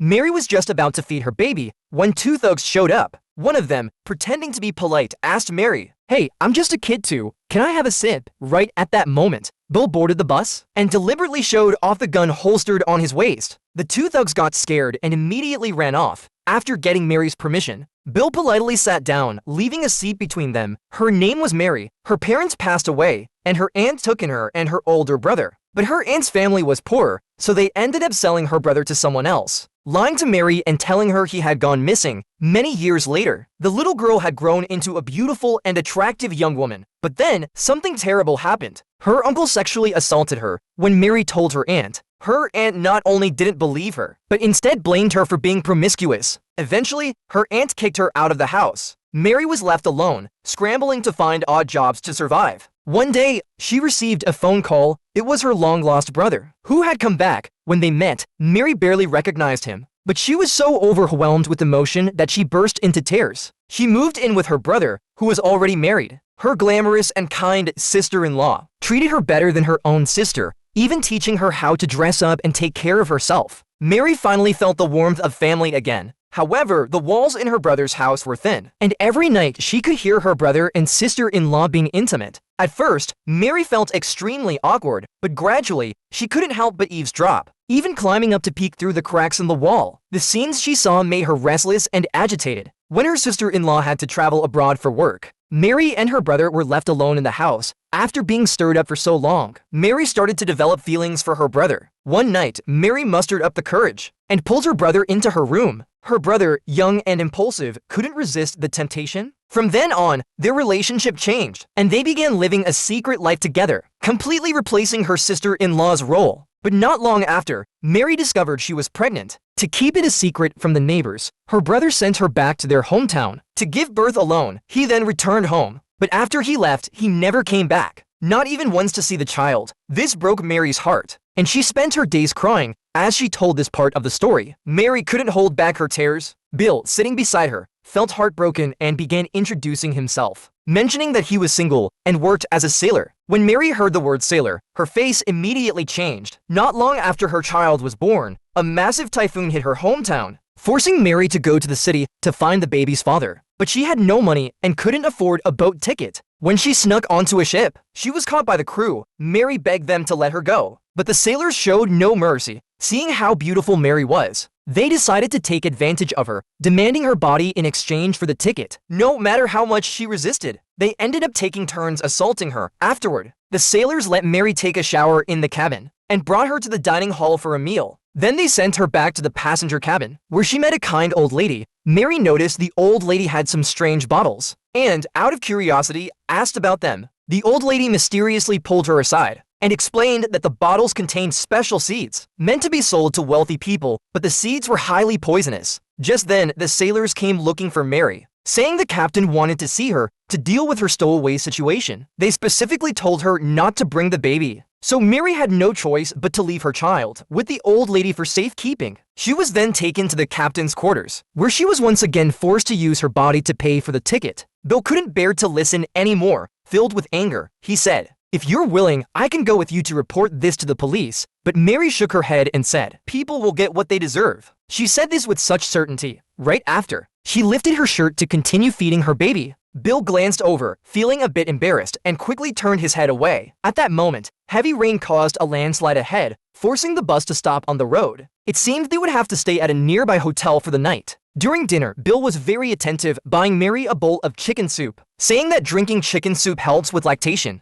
Mary was just about to feed her baby when two thugs showed up. One of them, pretending to be polite, asked Mary, "Hey, I'm just a kid too. Can I have a sip?" Right at that moment, Bill boarded the bus and deliberately showed off the gun holstered on his waist. The two thugs got scared and immediately ran off. After getting Mary's permission, Bill politely sat down, leaving a seat between them. Her name was Mary. Her parents passed away, and her aunt took in her and her older brother. But her aunt's family was poor, so they ended up selling her brother to someone else, lying to Mary and telling her he had gone missing. Many years later, the little girl had grown into a beautiful and attractive young woman. But then, something terrible happened. Her uncle sexually assaulted her. When Mary told her aunt not only didn't believe her, but instead blamed her for being promiscuous. Eventually, her aunt kicked her out of the house. Mary was left alone, scrambling to find odd jobs to survive. One day, she received a phone call. It was her long-lost brother, who had come back. When they met, Mary barely recognized him, but she was so overwhelmed with emotion that she burst into tears. She moved in with her brother, who was already married. Her glamorous and kind sister-in-law treated her better than her own sister, even teaching her how to dress up and take care of herself. Mary finally felt the warmth of family again. However, the walls in her brother's house were thin, and every night she could hear her brother and sister-in-law being intimate. At first, Mary felt extremely awkward, but gradually, she couldn't help but eavesdrop, even climbing up to peek through the cracks in the wall. The scenes she saw made her restless and agitated. When her sister-in-law had to travel abroad for work, Mary and her brother were left alone in the house. After being stirred up for so long, Mary started to develop feelings for her brother. One night, Mary mustered up the courage and pulled her brother into her room. Her brother, young and impulsive, couldn't resist the temptation. From then on, their relationship changed, and they began living a secret life together, completely replacing her sister-in-law's role. But not long after, Mary discovered she was pregnant. To keep it a secret from the neighbors, her brother sent her back to their hometown to give birth alone. He then returned home, but after he left, he never came back, not even once to see the child. This broke Mary's heart, and she spent her days crying as she told this part of the story. Mary couldn't hold back her tears. Bill, sitting beside her, felt heartbroken and began introducing himself, mentioning that he was single and worked as a sailor. When Mary heard the word sailor, her face immediately changed. Not long after her child was born, a massive typhoon hit her hometown, forcing Mary to go to the city to find the baby's father. But she had no money and couldn't afford a boat ticket. When she snuck onto a ship, she was caught by the crew. Mary begged them to let her go, but the sailors showed no mercy. Seeing how beautiful Mary was, they decided to take advantage of her, demanding her body in exchange for the ticket. No matter how much she resisted, they ended up taking turns assaulting her. Afterward, the sailors let Mary take a shower in the cabin and brought her to the dining hall for a meal. Then they sent her back to the passenger cabin, where she met a kind old lady. Mary noticed the old lady had some strange bottles, and, out of curiosity, asked about them. The old lady mysteriously pulled her aside and explained that the bottles contained special seeds, meant to be sold to wealthy people, but the seeds were highly poisonous. Just then, the sailors came looking for Mary, saying the captain wanted to see her to deal with her stowaway situation. They specifically told her not to bring the baby, so Mary had no choice but to leave her child with the old lady for safekeeping. She was then taken to the captain's quarters, where she was once again forced to use her body to pay for the ticket. Bill couldn't bear to listen anymore. Filled with anger, he said, "If you're willing, I can go with you to report this to the police." But Mary shook her head and said, "People will get what they deserve." She said this with such certainty. Right after, she lifted her shirt to continue feeding her baby. Bill glanced over, feeling a bit embarrassed, and quickly turned his head away. At that moment, heavy rain caused a landslide ahead, forcing the bus to stop on the road. It seemed they would have to stay at a nearby hotel for the night. During dinner, Bill was very attentive, buying Mary a bowl of chicken soup, saying that drinking chicken soup helps with lactation.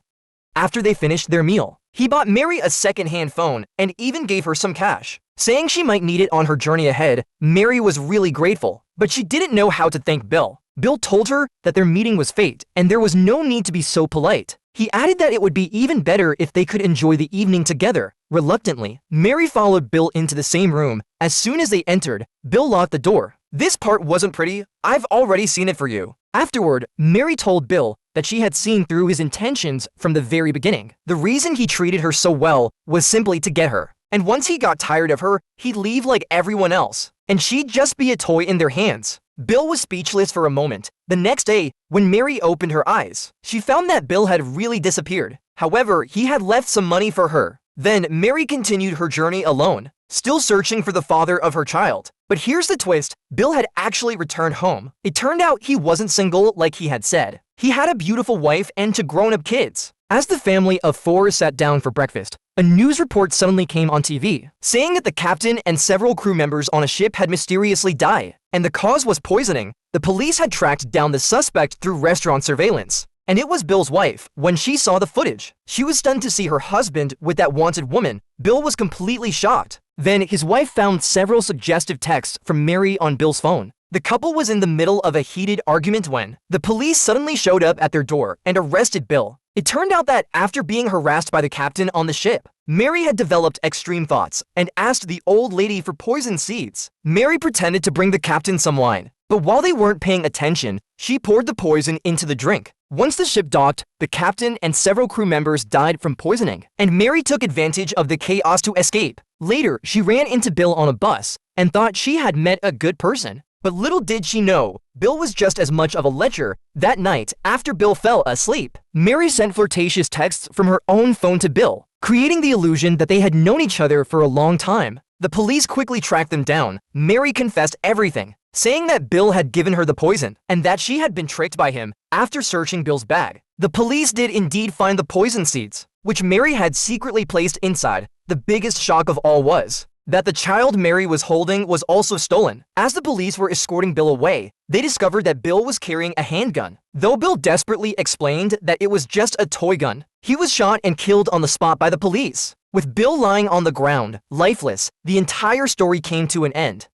After they finished their meal, he bought Mary a second-hand phone and even gave her some cash, saying she might need it on her journey ahead. Mary was really grateful, but she didn't know how to thank Bill. Bill told her that their meeting was fate and there was no need to be so polite. He added that it would be even better if they could enjoy the evening together. Reluctantly, Mary followed Bill into the same room. As soon as they entered, Bill locked the door. "This part wasn't pretty. I've already seen it for you." Afterward, Mary told Bill that she had seen through his intentions from the very beginning. The reason he treated her so well was simply to get her. And once he got tired of her, he'd leave like everyone else, and she'd just be a toy in their hands. Bill was speechless for a moment. The next day, when Mary opened her eyes, she found that Bill had really disappeared. However, he had left some money for her. Then Mary continued her journey alone, still searching for the father of her child. But here's the twist, Bill had actually returned home. It turned out he wasn't single like he had said. He had a beautiful wife and 2 grown-up kids. As the family of 4 sat down for breakfast, a news report suddenly came on TV, saying that the captain and several crew members on a ship had mysteriously died, and the cause was poisoning. The police had tracked down the suspect through restaurant surveillance, and it was Bill's wife. When she saw the footage, she was stunned to see her husband with that wanted woman. Bill was completely shocked. Then his wife found several suggestive texts from Mary on Bill's phone. The couple was in the middle of a heated argument when the police suddenly showed up at their door and arrested Bill. It turned out that after being harassed by the captain on the ship, Mary had developed extreme thoughts and asked the old lady for poison seeds. Mary pretended to bring the captain some wine, but while they weren't paying attention, she poured the poison into the drink. Once the ship docked, the captain and several crew members died from poisoning, and Mary took advantage of the chaos to escape. Later, she ran into Bill on a bus and thought she had met a good person. But little did she know, Bill was just as much of a lecher. That night, after Bill fell asleep, Mary sent flirtatious texts from her own phone to Bill, creating the illusion that they had known each other for a long time. The police quickly tracked them down. Mary confessed everything, saying that Bill had given her the poison and that she had been tricked by him. After searching Bill's bag, the police did indeed find the poison seeds, which Mary had secretly placed inside. The biggest shock of all was that the child Mary was holding was also stolen. As the police were escorting Bill away, they discovered that Bill was carrying a handgun. Though Bill desperately explained that it was just a toy gun, he was shot and killed on the spot by the police. With Bill lying on the ground, lifeless, the entire story came to an end.